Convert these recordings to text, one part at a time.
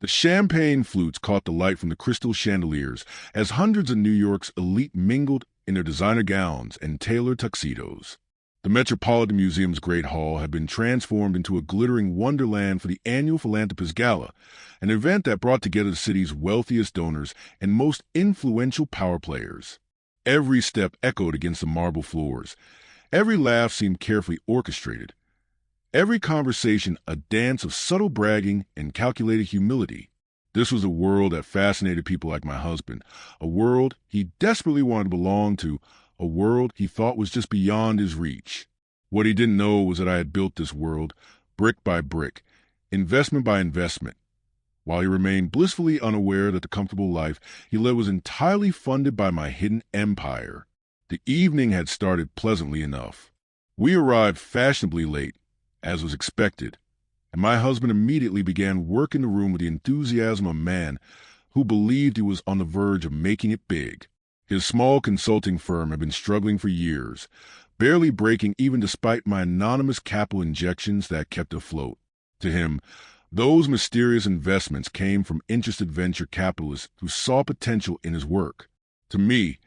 The champagne flutes caught the light from the crystal chandeliers as hundreds of New York's elite mingled in their designer gowns and tailored tuxedos. The Metropolitan Museum's Great Hall had been transformed into a glittering wonderland for the annual Philanthropist Gala, an event that brought together the city's wealthiest donors and most influential power players. Every step echoed against the marble floors. Every laugh seemed carefully orchestrated. Every conversation a dance of subtle bragging and calculated humility. This was a world that fascinated people like my husband, a world he desperately wanted to belong to, a world he thought was just beyond his reach. What he didn't know was that I had built this world, brick by brick, investment by investment, while he remained blissfully unaware that the comfortable life he led was entirely funded by my hidden empire. The evening had started pleasantly enough. We arrived fashionably late, as was expected, and my husband immediately began work in the room with the enthusiasm of a man who believed he was on the verge of making it big. His small consulting firm had been struggling for years, barely breaking even despite my anonymous capital injections that kept afloat. To him, those mysterious investments came from interested venture capitalists who saw potential in his work. To me,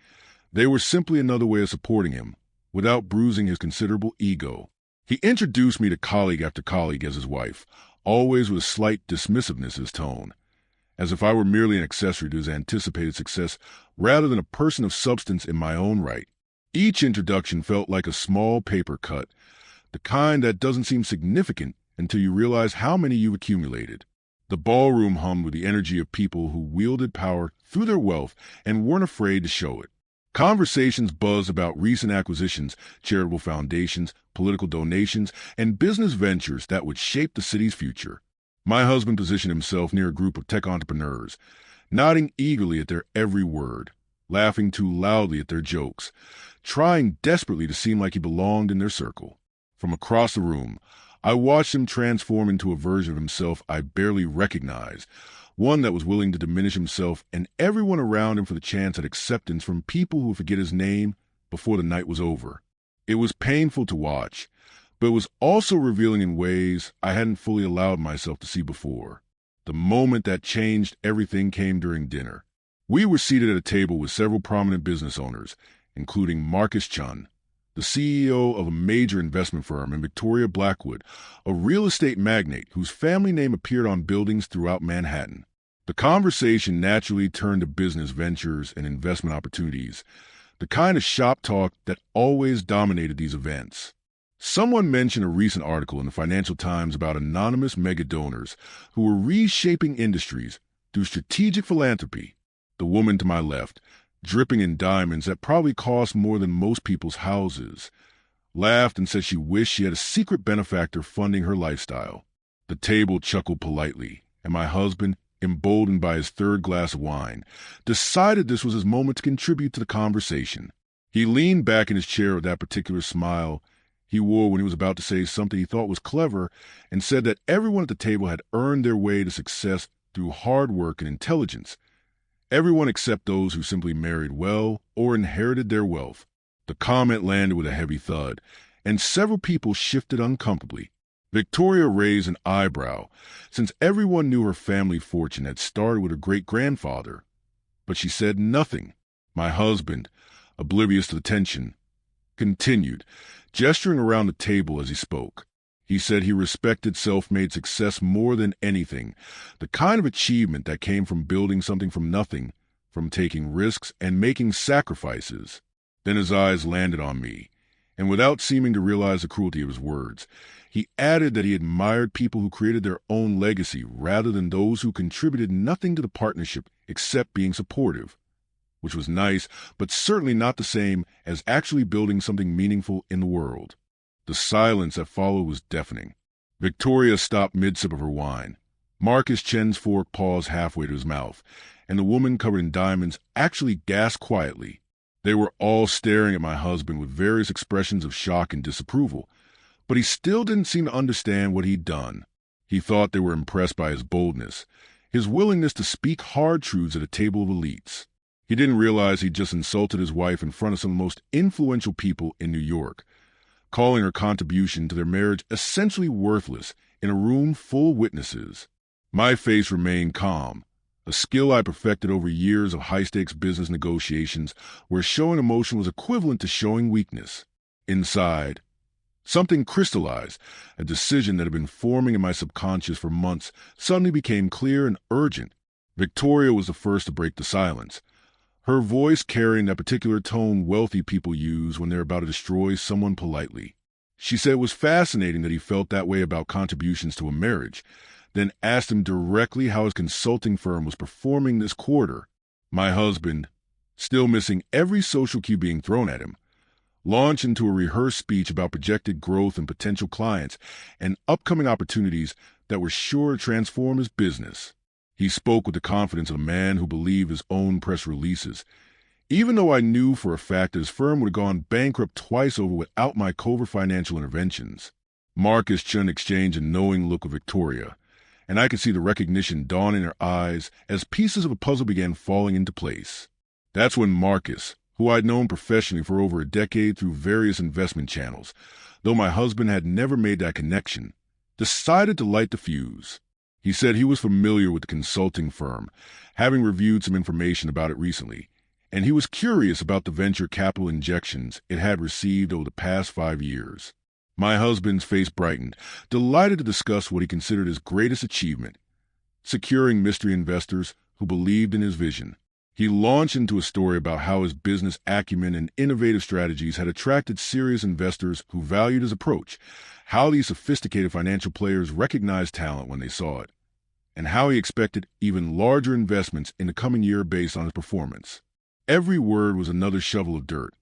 they were simply another way of supporting him, without bruising his considerable ego. He introduced me to colleague after colleague as his wife, always with a slight dismissiveness in his tone, as if I were merely an accessory to his anticipated success rather than a person of substance in my own right. Each introduction felt like a small paper cut, the kind that doesn't seem significant until you realize how many you've accumulated. The ballroom hummed with the energy of people who wielded power through their wealth and weren't afraid to show it. Conversations buzzed about recent acquisitions, charitable foundations, political donations, and business ventures that would shape the city's future. My husband positioned himself near a group of tech entrepreneurs, nodding eagerly at their every word, laughing too loudly at their jokes, trying desperately to seem like he belonged in their circle. From across the room, I watched him transform into a version of himself I barely recognized, one that was willing to diminish himself and everyone around him for the chance at acceptance from people who would forget his name before the night was over. It was painful to watch, but it was also revealing in ways I hadn't fully allowed myself to see before. The moment that changed everything came during dinner. We were seated at a table with several prominent business owners, including Marcus Chun, the CEO of a major investment firm, and Victoria Blackwood, a real estate magnate whose family name appeared on buildings throughout Manhattan. The conversation naturally turned to business ventures and investment opportunities, the kind of shop talk that always dominated these events. Someone mentioned a recent article in the Financial Times about anonymous mega donors who were reshaping industries through strategic philanthropy. The woman to my left, dripping in diamonds that probably cost more than most people's houses, laughed and said she wished she had a secret benefactor funding her lifestyle. The table chuckled politely, and my husband, emboldened by his third glass of wine, decided this was his moment to contribute to the conversation. He leaned back in his chair with that particular smile he wore when he was about to say something he thought was clever, and said that everyone at the table had earned their way to success through hard work and intelligence. Everyone except those who simply married well or inherited their wealth. The comment landed with a heavy thud, and several people shifted uncomfortably. Victoria raised an eyebrow, since everyone knew her family fortune had started with her great-grandfather. But she said nothing. My husband, oblivious to the tension, continued, gesturing around the table as he spoke. He said he respected self-made success more than anything, the kind of achievement that came from building something from nothing, from taking risks and making sacrifices. Then his eyes landed on me, and without seeming to realize the cruelty of his words, he added that he admired people who created their own legacy rather than those who contributed nothing to the partnership except being supportive, which was nice, but certainly not the same as actually building something meaningful in the world. The silence that followed was deafening. Victoria stopped mid-sip of her wine. Marcus Chen's fork paused halfway to his mouth, and the woman covered in diamonds actually gasped quietly. They were all staring at my husband with various expressions of shock and disapproval, but he still didn't seem to understand what he'd done. He thought they were impressed by his boldness, his willingness to speak hard truths at a table of elites. He didn't realize he'd just insulted his wife in front of some of the most influential people in New York, calling her contribution to their marriage essentially worthless in a room full of witnesses. My face remained calm, a skill I perfected over years of high-stakes business negotiations where showing emotion was equivalent to showing weakness. Inside, something crystallized, a decision that had been forming in my subconscious for months suddenly became clear and urgent. Victoria was the first to break the silence, her voice carrying that particular tone wealthy people use when they're about to destroy someone politely. She said it was fascinating that he felt that way about contributions to a marriage, then asked him directly how his consulting firm was performing this quarter. My husband, still missing every social cue being thrown at him, launched into a rehearsed speech about projected growth and potential clients and upcoming opportunities that were sure to transform his business. He spoke with the confidence of a man who believed his own press releases, even though I knew for a fact that his firm would have gone bankrupt twice over without my covert financial interventions. Marcus Chun exchanged a knowing look with Victoria, and I could see the recognition dawn in her eyes as pieces of a puzzle began falling into place. That's when Marcus, who I'd known professionally for over a decade through various investment channels, though my husband had never made that connection, decided to light the fuse. He said he was familiar with the consulting firm, having reviewed some information about it recently, and he was curious about the venture capital injections it had received over the past 5 years. My husband's face brightened, delighted to discuss what he considered his greatest achievement, securing mystery investors who believed in his vision. He launched into a story about how his business acumen and innovative strategies had attracted serious investors who valued his approach, how these sophisticated financial players recognized talent when they saw it, and how he expected even larger investments in the coming year based on his performance. Every word was another shovel of dirt,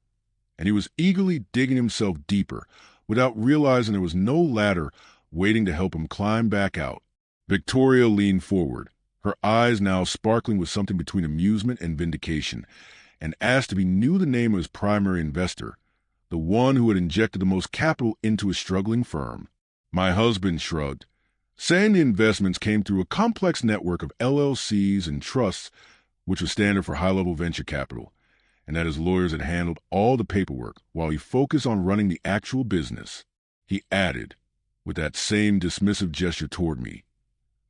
and he was eagerly digging himself deeper without realizing there was no ladder waiting to help him climb back out. Victoria leaned forward, her eyes now sparkling with something between amusement and vindication, and asked if he knew the name of his primary investor, the one who had injected the most capital into his struggling firm. My husband shrugged, saying the investments came through a complex network of LLCs and trusts, which was standard for high-level venture capital, and that his lawyers had handled all the paperwork while he focused on running the actual business. He added, with that same dismissive gesture toward me,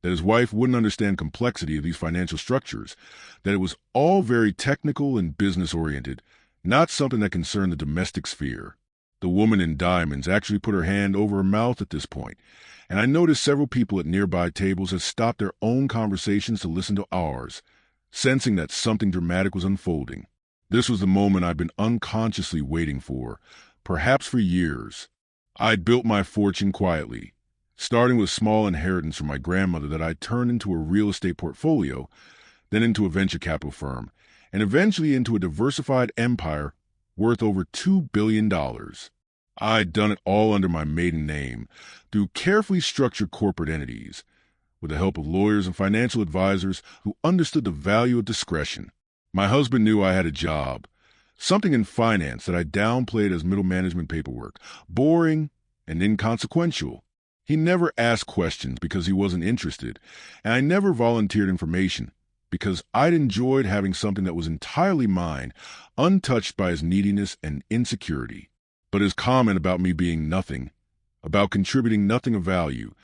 that his wife wouldn't understand complexity of these financial structures, that it was all very technical and business-oriented, not something that concerned the domestic sphere. The woman in diamonds actually put her hand over her mouth at this point, and I noticed several people at nearby tables had stopped their own conversations to listen to ours, sensing that something dramatic was unfolding. This was the moment I'd been unconsciously waiting for, perhaps for years. I'd built my fortune quietly, starting with small inheritance from my grandmother that I'd turned into a real estate portfolio, then into a venture capital firm, and eventually into a diversified empire worth over $2 billion. I'd done it all under my maiden name, through carefully structured corporate entities, with the help of lawyers and financial advisors who understood the value of discretion. My husband knew I had a job, something in finance that I downplayed as middle management paperwork, boring and inconsequential. He never asked questions because he wasn't interested, and I never volunteered information because I'd enjoyed having something that was entirely mine, untouched by his neediness and insecurity. But his comment about me being nothing, about contributing nothing of value,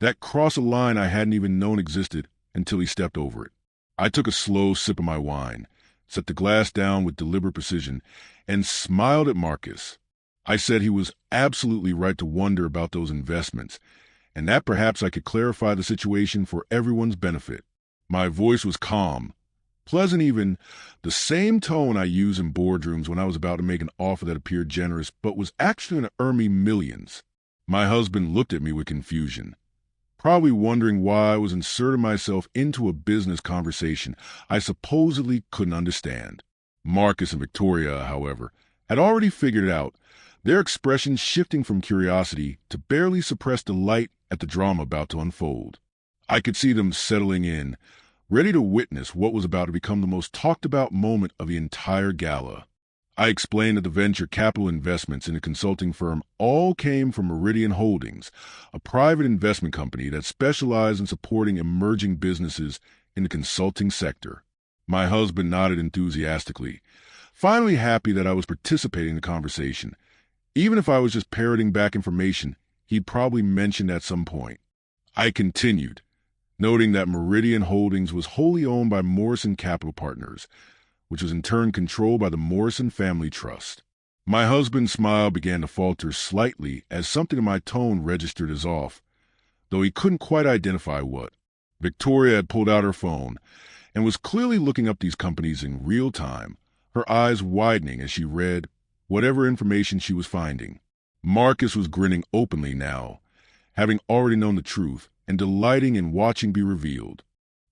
that crossed a line I hadn't even known existed until he stepped over it. I took a slow sip of my wine, set the glass down with deliberate precision, and smiled at Marcus. I said he was absolutely right to wonder about those investments, and that perhaps I could clarify the situation for everyone's benefit. My voice was calm, pleasant even, the same tone I use in boardrooms when I was about to make an offer that appeared generous but was actually going to earn me millions. My husband looked at me with confusion, probably wondering why I was inserting myself into a business conversation I supposedly couldn't understand. Marcus and Victoria, however, had already figured it out, their expressions shifting from curiosity to barely suppressed delight at the drama about to unfold. I could see them settling in, ready to witness what was about to become the most talked-about moment of the entire gala. I explained that the venture capital investments in the consulting firm all came from Meridian Holdings, a private investment company that specialized in supporting emerging businesses in the consulting sector. My husband nodded enthusiastically, finally happy that I was participating in the conversation, even if I was just parroting back information he'd probably mentioned at some point. I continued, noting that Meridian Holdings was wholly owned by Morrison Capital Partners, which was in turn controlled by the Morrison Family Trust. My husband's smile began to falter slightly as something in my tone registered as off, though he couldn't quite identify what. Victoria had pulled out her phone and was clearly looking up these companies in real time, her eyes widening as she read whatever information she was finding. Marcus was grinning openly now, having already known the truth and delighting in watching be revealed.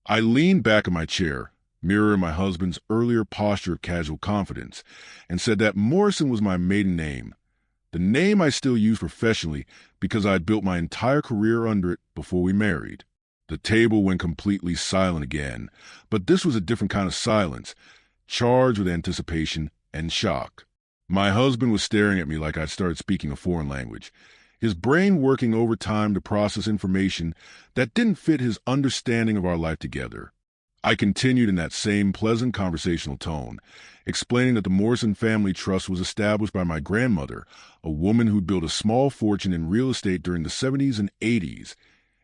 I leaned back in my chair, mirroring my husband's earlier posture of casual confidence, and said that Morrison was my maiden name, the name I still use professionally because I had built my entire career under it before we married. The table went completely silent again, but this was a different kind of silence, charged with anticipation and shock. My husband was staring at me like I'd started speaking a foreign language, his brain working overtime to process information that didn't fit his understanding of our life together. I continued in that same pleasant conversational tone, explaining that the Morrison Family Trust was established by my grandmother, a woman who'd built a small fortune in real estate during the 70s and 80s,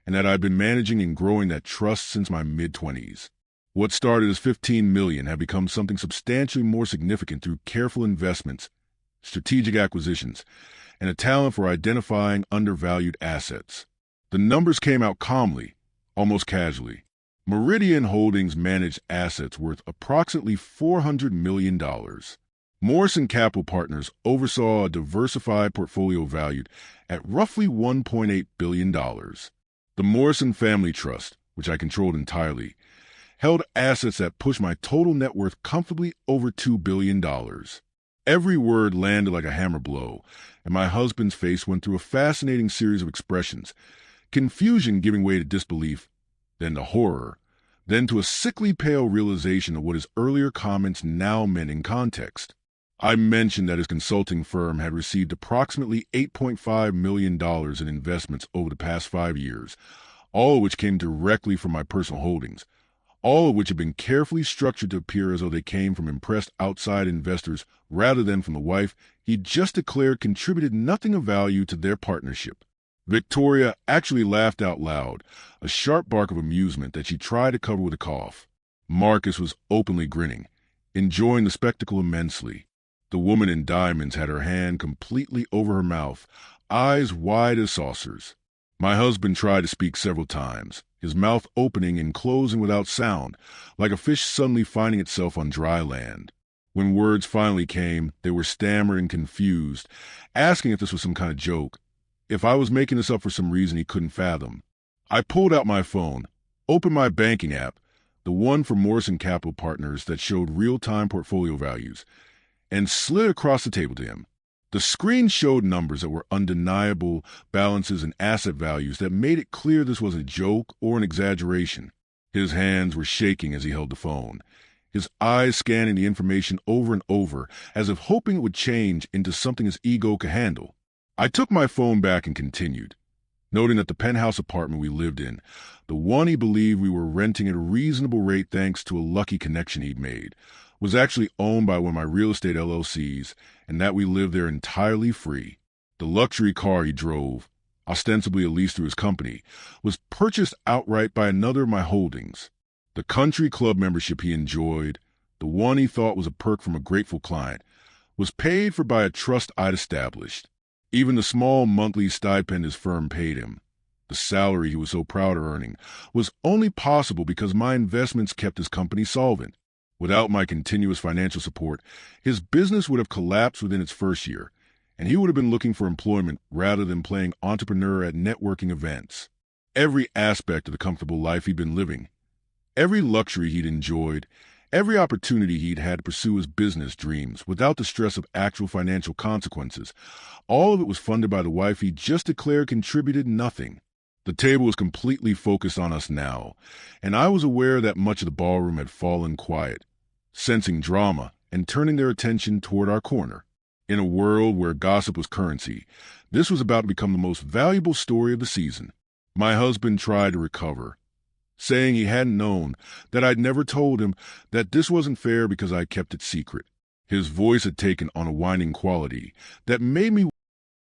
and that I'd been managing and growing that trust since my mid-20s. What started as $15 million had become something substantially more significant through careful investments, strategic acquisitions, and a talent for identifying undervalued assets. The numbers came out calmly, almost casually. Meridian Holdings managed assets worth approximately $400 million. Morrison Capital Partners oversaw a diversified portfolio valued at roughly $1.8 billion. The Morrison Family Trust, which I controlled entirely, held assets that pushed my total net worth comfortably over $2 billion. Every word landed like a hammer blow, and my husband's face went through a fascinating series of expressions, confusion giving way to disbelief, then to horror, then to a sickly pale realization of what his earlier comments now meant in context. I mentioned that his consulting firm had received approximately $8.5 million in investments over the past 5 years, all of which came directly from my personal holdings, all of which had been carefully structured to appear as though they came from impressed outside investors rather than from the wife he'd just declared contributed nothing of value to their partnership. Victoria actually laughed out loud, a sharp bark of amusement that she tried to cover with a cough. Marcus was openly grinning, enjoying the spectacle immensely. The woman in diamonds had her hand completely over her mouth, eyes wide as saucers. My husband tried to speak several times, his mouth opening and closing without sound, like a fish suddenly finding itself on dry land. When words finally came, they were stammered and confused, asking if this was some kind of joke, if I was making this up for some reason he couldn't fathom. I pulled out my phone, opened my banking app, the one for Morrison Capital Partners that showed real-time portfolio values, and slid across the table to him. The screen showed numbers that were undeniable balances and asset values that made it clear this wasn't a joke or an exaggeration. His hands were shaking as he held the phone, his eyes scanning the information over and over as if hoping it would change into something his ego could handle. I took my phone back and continued, noting that the penthouse apartment we lived in, the one he believed we were renting at a reasonable rate thanks to a lucky connection he'd made, was actually owned by one of my real estate LLCs, and that we lived there entirely free. The luxury car he drove, ostensibly a lease through his company, was purchased outright by another of my holdings. The country club membership he enjoyed, the one he thought was a perk from a grateful client, was paid for by a trust I'd established. Even the small monthly stipend his firm paid him, the salary he was so proud of earning, was only possible because my investments kept his company solvent. Without my continuous financial support, his business would have collapsed within its first year, and he would have been looking for employment rather than playing entrepreneur at networking events. Every aspect of the comfortable life he'd been living, every luxury he'd enjoyed, every opportunity he'd had to pursue his business dreams without the stress of actual financial consequences, all of it was funded by the wife he just declared contributed nothing. The table was completely focused on us now, and I was aware that much of the ballroom had fallen quiet, sensing drama and turning their attention toward our corner. In a world where gossip was currency, this was about to become the most valuable story of the season. My husband tried to recover, saying he hadn't known, that I'd never told him, that this wasn't fair because I kept it secret. His voice had taken on a whining quality that made me